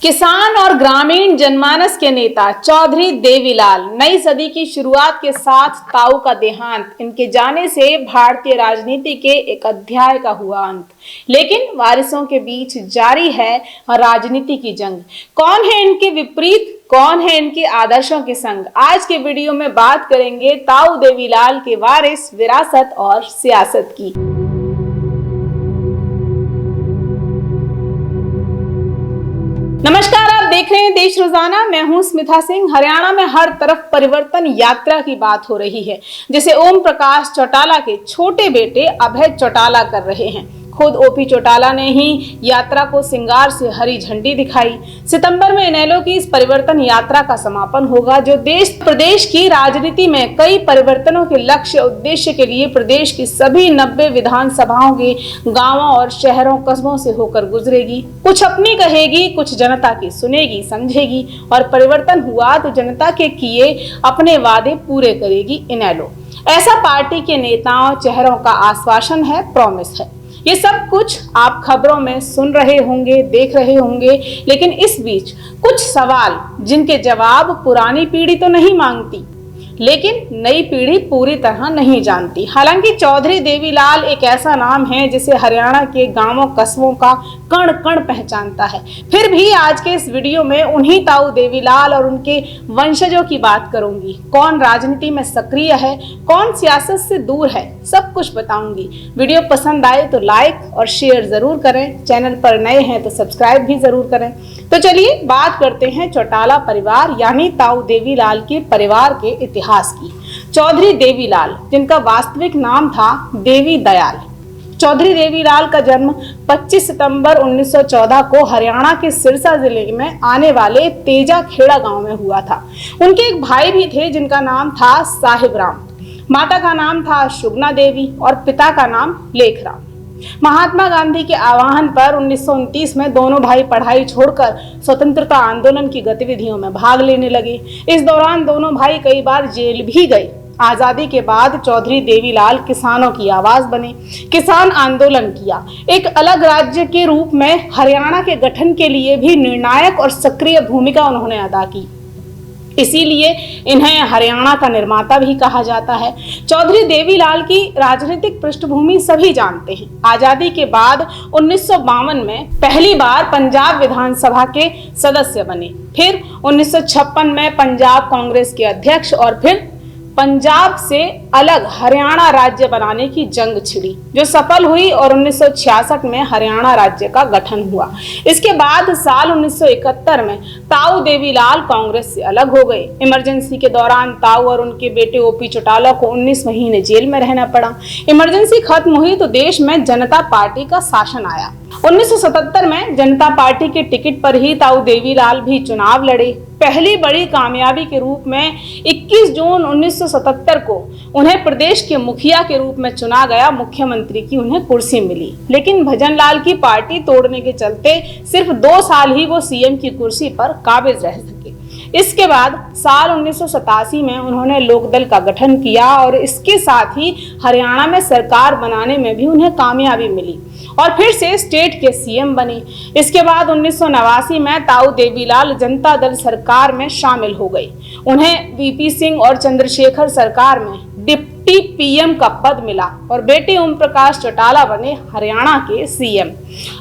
किसान और ग्रामीण जनमानस के नेता चौधरी देवीलाल, नई सदी की शुरुआत के साथ ताऊ का देहांत। इनके जाने से भारतीय राजनीति के एक अध्याय का हुआ अंत। लेकिन वारिसों के बीच जारी है राजनीति की जंग। कौन है इनके विपरीत, कौन है इनके आदर्शों के संग। आज के वीडियो में बात करेंगे ताऊ देवीलाल के वारिस, विरासत और सियासत की। नमस्कार, आप देख रहे हैं देश रोजाना। मैं हूं स्मिता सिंह। हरियाणा में हर तरफ परिवर्तन यात्रा की बात हो रही है, जिसे ओम प्रकाश चौटाला के छोटे बेटे अभय चौटाला कर रहे हैं। खुद ओपी चौटाला ने ही यात्रा को सिंगार से हरी झंडी दिखाई। सितंबर में इनेलो की इस परिवर्तन यात्रा का समापन होगा, जो देश प्रदेश की राजनीति में कई परिवर्तनों के लक्ष्य उद्देश्य के लिए प्रदेश की सभी 90 विधानसभाओं के गांवों और शहरों कस्बों से होकर गुजरेगी। कुछ अपनी कहेगी, कुछ जनता की सुनेगी समझेगी, और परिवर्तन हुआ तो जनता के किए अपने वादे पूरे करेगी इनेलो। ऐसा पार्टी के नेताओं चेहरों का आश्वासन है, प्रॉमिस है। ये सब कुछ आप खबरों में सुन रहे होंगे, देख रहे होंगे, लेकिन इस बीच कुछ सवाल जिनके जवाब पुरानी पीढ़ी तो नहीं मांगती, लेकिन नई पीढ़ी पूरी तरह नहीं जानती। हालांकि चौधरी देवीलाल एक ऐसा नाम है जिसे हरियाणा के गांवों कस्बों का कण कण पहचानता है। फिर भी आज के इस वीडियो में उन्हीं ताऊ देवीलाल और उनके वंशजों की बात करूंगी। कौन राजनीति में सक्रिय है, कौन सियासत से दूर है, सब कुछ बताऊंगी। वीडियो पसंद आए तो लाइक और शेयर जरूर करें। चैनल पर नए हैं तो सब्सक्राइब भी जरूर करें। तो चलिए बात करते हैं चौटाला परिवार यानी ताऊ देवीलाल के परिवार के इतिहास की। चौधरी देवीलाल, जिनका वास्तविक नाम था देवी दयाल। चौधरी देवीलाल का जन्म 25 सितंबर 1914 को हरियाणा के सिरसा जिले में आने वाले तेजा खेड़ा गांव में हुआ था। उनके एक भाई भी थे जिनका नाम था साहिब राम। माता का नाम था शुगना देवी और पिता का नाम लेखराम। महात्मा गांधी के आह्वान पर 1929 में दोनों भाई पढ़ाई छोड़कर स्वतंत्रता आंदोलन की गतिविधियों में भाग लेने लगे। इस दौरान दोनों भाई कई बार जेल भी गए। आजादी के बाद चौधरी देवीलाल किसानों की आवाज बने, किसान आंदोलन किया। एक अलग राज्य के रूप में हरियाणा के गठन के लिए भी निर्णायक और सक्रिय भूमिका उन्होंने अदा की। इसीलिए इन्हें हरियाणा का निर्माता भी कहा जाता है। चौधरी देवीलाल की राजनीतिक पृष्ठभूमि सभी जानते हैं। आजादी के बाद 1952 में पहली बार पंजाब विधानसभा के सदस्य बने। फिर 1956 में पंजाब कांग्रेस के अध्यक्ष और फिर पंजाब से अलग हरियाणा राज्य बनाने की जंग छिड़ी, जो सफल हुई और 1966 में हरियाणा राज्य का गठन हुआ। इसके बाद साल 1971 में ताऊ देवीलाल कांग्रेस से अलग हो गए। इमरजेंसी के दौरान ताऊ और उनके बेटे ओपी चौटाला को 19 महीने जेल में रहना पड़ा। इमरजेंसी खत्म हुई तो देश में जनता पार्टी का शासन आया। 1977 में जनता पार्टी के टिकट पर ही ताऊ देवीलाल भी चुनाव लड़े। पहली बड़ी कामयाबी के रूप में 21 जून 1977 को उन्हें प्रदेश के मुखिया के रूप में चुना गया। मुख्यमंत्री की उन्हें कुर्सी मिली, लेकिन भजनलाल की पार्टी तोड़ने के चलते सिर्फ 2 साल ही वो सीएम की कुर्सी पर काबिज रह सके। इसके बाद साल 1987 में उन्होंने लोकदल का गठन किया और इसके साथ ही हरियाणा में सरकार बनाने में भी उन्हें कामयाबी मिली और फिर से स्टेट के सीएम बने। इसके बाद 1989 में ताऊ देवीलाल जनता दल सरकार में शामिल हो गए। उन्हें वीपी सिंह और चंद्रशेखर सरकार में डिप्टी पीएम का पद मिला और बेटे ओम प्रकाश चौटाला बने हरियाणा के सीएम।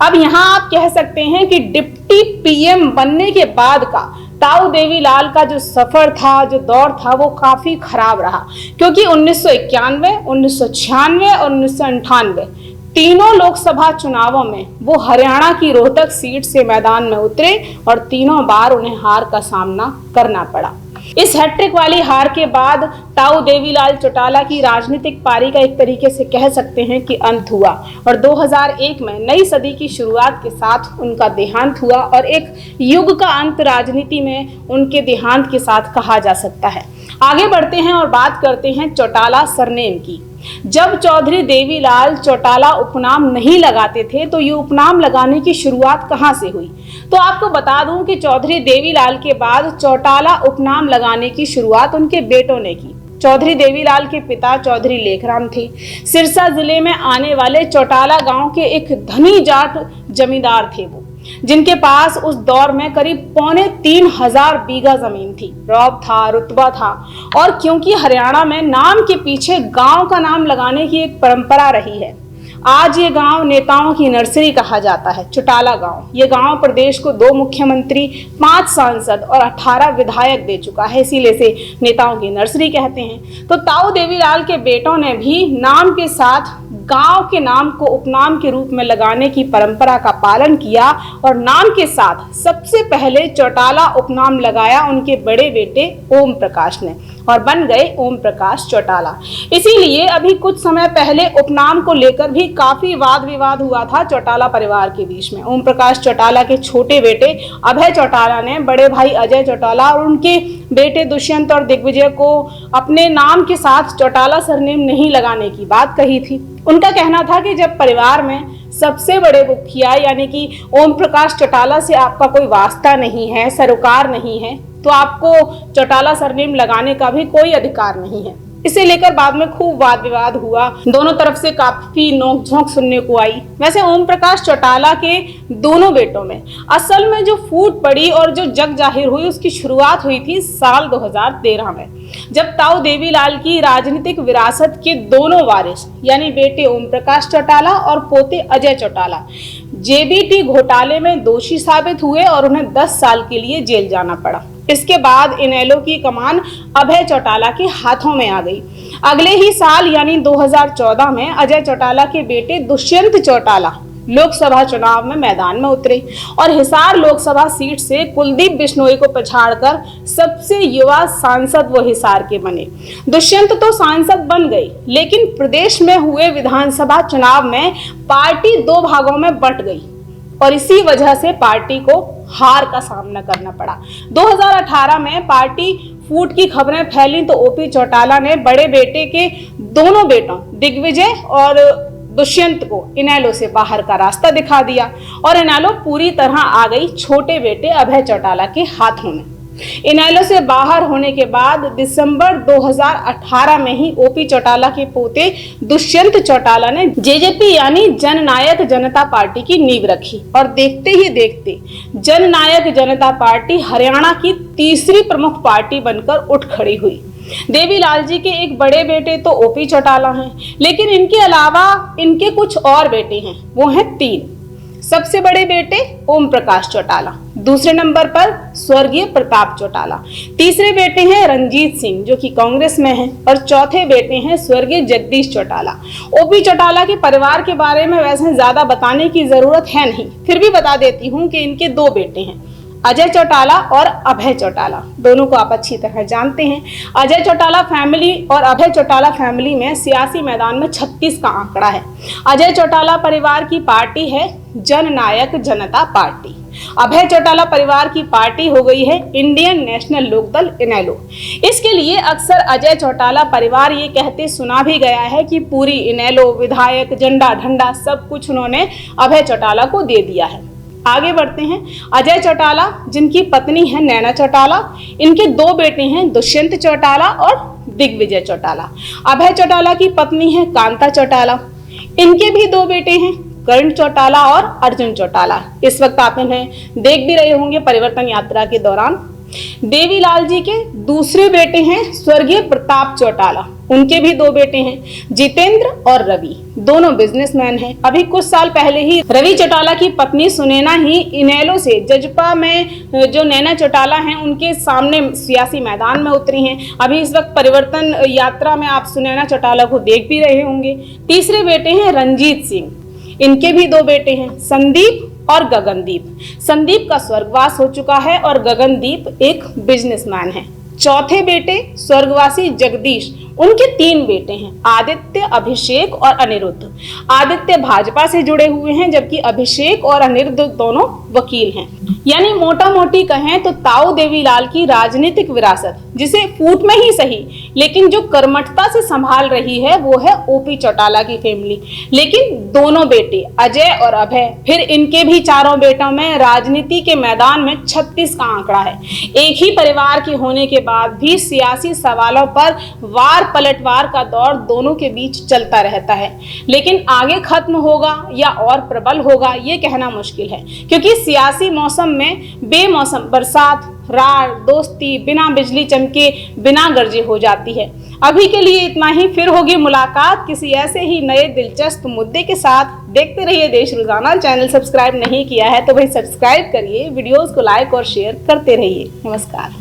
अब यहाँ आप कह सकते हैं कि डिप्टी पीएम बनने के बाद का ताऊ देवीलाल का जो सफर था, जो दौर था, वो काफी खराब रहा, क्योंकि 1991, 1996 और 1998 तीनों लोकसभा चुनावों में वो हरियाणा की रोहतक सीट से मैदान में उतरे और तीनों बार उन्हें हार का सामना करना पड़ा। इस हैट्रिक वाली हार के बाद ताऊ देवीलाल चौटाला की राजनीतिक पारी का एक तरीके से कह सकते हैं कि अंत हुआ और 2001 में नई सदी की शुरुआत के साथ उनका देहांत हुआ और एक युग का अंत राजनीति में उनके देहांत के साथ कहा जा सकता है। आगे बढ़ते हैं और बात करते हैं चौटाला सरनेम की। जब चौधरी देवीलाल चौटाला उपनाम नहीं लगाते थे तो ये उपनाम लगाने की शुरुआत कहाँ से हुई? तो आपको बता दूं कि चौधरी देवीलाल के बाद चौटाला उपनाम लगाने की शुरुआत उनके बेटों ने की। चौधरी देवीलाल के पिता चौधरी लेखराम थे। सिरसा जिले में आने वाले चौटाला गांव के एक धनी जाट जमींदार थे वो। जिनके पास उस दौर में करीब 3,500 बीघा जमीन थी, रौब था, रुतबा था। और क्योंकि हरियाणा में नाम के पीछे गांव का नाम लगाने की एक परंपरा रही है, आज ये गांव नेताओं की नर्सरी कहा जाता है। चौटाला गांव, ये गांव प्रदेश को 2 मुख्यमंत्री, 5 सांसद और 18 विधायक दे चुका है, इसीलिए से नेताओं की नर्सरी कहते हैं। तो ताऊ देवीलाल के बेटों ने भी नाम के साथ गांव के नाम को उपनाम के रूप में लगाने की परंपरा का पालन किया और नाम के साथ सबसे पहले चौटाला उपनाम लगाया उनके बड़े बेटे ओम प्रकाश ने और बन गए ओम प्रकाश चौटाला। इसीलिए अभी कुछ समय पहले उपनाम को लेकर भी काफी वाद विवाद हुआ था चौटाला परिवार के बीच में। ओम प्रकाश चौटाला के छोटे बेटे अभय चौटाला ने बड़े भाई अजय चौटाला और उनके बेटे दुष्यंत और दिग्विजय को अपने नाम के साथ चौटाला सरनेम नहीं लगाने की बात कही थी। उनका कहना था कि जब परिवार में सबसे बड़े मुखिया यानी कि ओम प्रकाश चौटाला से आपका कोई वास्ता नहीं है, सरोकार नहीं है, तो आपको चौटाला सरनेम लगाने का भी कोई अधिकार नहीं है। इसे लेकर बाद में खूब वाद विवाद हुआ, दोनों तरफ से काफी नोक-झोंक सुनने को आई। वैसे ओम प्रकाश चौटाला के दोनों बेटों में असल में जो फूट पड़ी और जो जग जाहिर हुई उसकी शुरुआत हुई थी साल 2013 में, जब ताऊ देवीलाल की राजनीतिक विरासत के दोनों वारिस यानी बेटे ओम प्रकाश चौटाला और पोते अजय चौटाला जेबीटी घोटाले में दोषी साबित हुए और उन्हें 10 साल के लिए जेल जाना पड़ा। इसके बाद इनेलो की कमान अभय चौटाला के हाथों में आ गई। अगले ही साल यानी 2014 में अजय चौटाला के बेटे दुष्यंत चौटाला लोकसभा चुनाव में मैदान में उतरे और हिसार लोकसभा सीट से कुलदीप बिश्नोई को पछाड़कर सबसे युवा सांसद वो हिसार के बने। दुष्यंत तो सांसद बन गई, लेकिन प्रदेश में हुए विधानसभा चुनाव में पार्टी 2 भागों में बंट गई और इसी वजह से पार्टी को हार का सामना करना पड़ा। 2018 में पार्टी फूट की खबरें फैली तो ओपी चौटाला ने बड़े बेटे के दोनों बेटों दिग्विजय और दुष्यंत को इनेलो से बाहर का रास्ता दिखा दिया और इनेलो पूरी तरह आ गई छोटे बेटे अभय चौटाला के हाथों में। इनेलो से बाहर होने के बाद दिसंबर 2018 में ही ओपी चौटाला के पोते दुष्यंत चौटाला ने जेजेपी यानी जननायक जनता पार्टी की नींव रखी और देखते ही देखते जननायक जनता पार्टी हरियाणा की तीसरी प्रमुख पार्टी बनकर उठ खड़ी हुई। देवीलाल जी के एक बड़े बेटे तो ओपी चौटाला हैं, लेकिन इनके अलावा इनके कुछ और बेटे हैं, वो हैं 3। सबसे बड़े बेटे ओम प्रकाश चौटाला, दूसरे नंबर पर स्वर्गीय प्रताप चौटाला, तीसरे बेटे हैं रंजीत सिंह जो कि कांग्रेस में हैं और चौथे बेटे हैं स्वर्गीय जगदीश चौटाला। ओपी चौटाला के परिवार के बारे में वैसे ज्यादा बताने की जरूरत है नहीं, फिर भी बता देती हूँ कि इनके 2 बेटे हैं, अजय चौटाला और अभय चौटाला। दोनों को आप अच्छी तरह जानते हैं। अजय चौटाला फैमिली और अभय चौटाला फैमिली में सियासी मैदान में 36 का आंकड़ा है। अजय चौटाला परिवार की पार्टी है जननायक जनता पार्टी। अभय चौटाला परिवार की पार्टी हो गई है इंडियन नेशनल लोकदल इनेलो। इसके लिए अक्सर अजय चौटाला परिवार ये कहते सुना भी गया है कि पूरी इनेलो, विधायक, झंडा ढंडा सब कुछ उन्होंने अभय चौटाला को दे दिया है। आगे बढ़ते हैं। अजय चौटाला जिनकी पत्नी है नैना चौटाला, इनके 2 बेटे हैं दुष्यंत चौटाला और दिग्विजय चौटाला। अभय चौटाला की पत्नी है कांता चौटाला, इनके भी 2 बेटे हैं कर्ण चौटाला और अर्जुन चौटाला। इस वक्त आप इन्हें देख भी रहे होंगे परिवर्तन यात्रा के दौरान। देवीलाल जी के दूसरे बेटे हैं स्वर्गीय प्रताप चौटाला, उनके भी 2 बेटे हैं जितेंद्र और रवि, दोनों बिजनेसमैन हैं। अभी कुछ साल पहले ही रवि चौटाला की पत्नी सुनैना ही इनेलो से जजपा में जो नैना चौटाला हैं उनके सामने सियासी मैदान में उतरी हैं। अभी इस वक्त परिवर्तन यात्रा में आप सुनैना चौटाला को देख भी रहे होंगे। तीसरे बेटे हैं रंजीत सिंह, इनके भी 2 बेटे हैं संदीप और गगनदीप। संदीप का स्वर्गवास हो चुका है और गगनदीप एक बिजनेसमैन है। चौथे बेटे स्वर्गवासी जगदीश, उनके 3 बेटे हैं आदित्य, अभिषेक और अनिरुद्ध। आदित्य भाजपा से जुड़े हुए हैं जबकि अभिषेक और अनिरुद्ध दोनों वकील हैं। यानी मोटा मोटी कहें तो ताऊ देवीलाल की राजनीतिक विरासत, जिसे फूट में ही सही लेकिन जो कर्मठता से संभाल रही है वो है ओपी चौटाला की फैमिली। लेकिन दोनों बेटे अजय और अभय, फिर इनके भी चारों बेटों में राजनीति के मैदान में 36 का आंकड़ा है। एक ही परिवार के होने के बाद भी सियासी सवालों पर वार पलटवार का दौर दोनों के बीच चलता रहता है। लेकिन आगे खत्म होगा या और प्रबल होगा ये कहना मुश्किल है, क्योंकि सियासी मौसम में बेमौसम बरसात, रार, दोस्ती बिना बिजली चमके, बिना गरजे हो जाती है। अभी के लिए इतना ही, फिर होगी मुलाकात किसी ऐसे ही नए दिलचस्प मुद्दे के साथ। देखते रहिए देश रोजाना। चैनल सब्सक्राइब नहीं किया है तो भाई सब्सक्राइब करिए, वीडियोस को लाइक और शेयर करते रहिए। नमस्कार।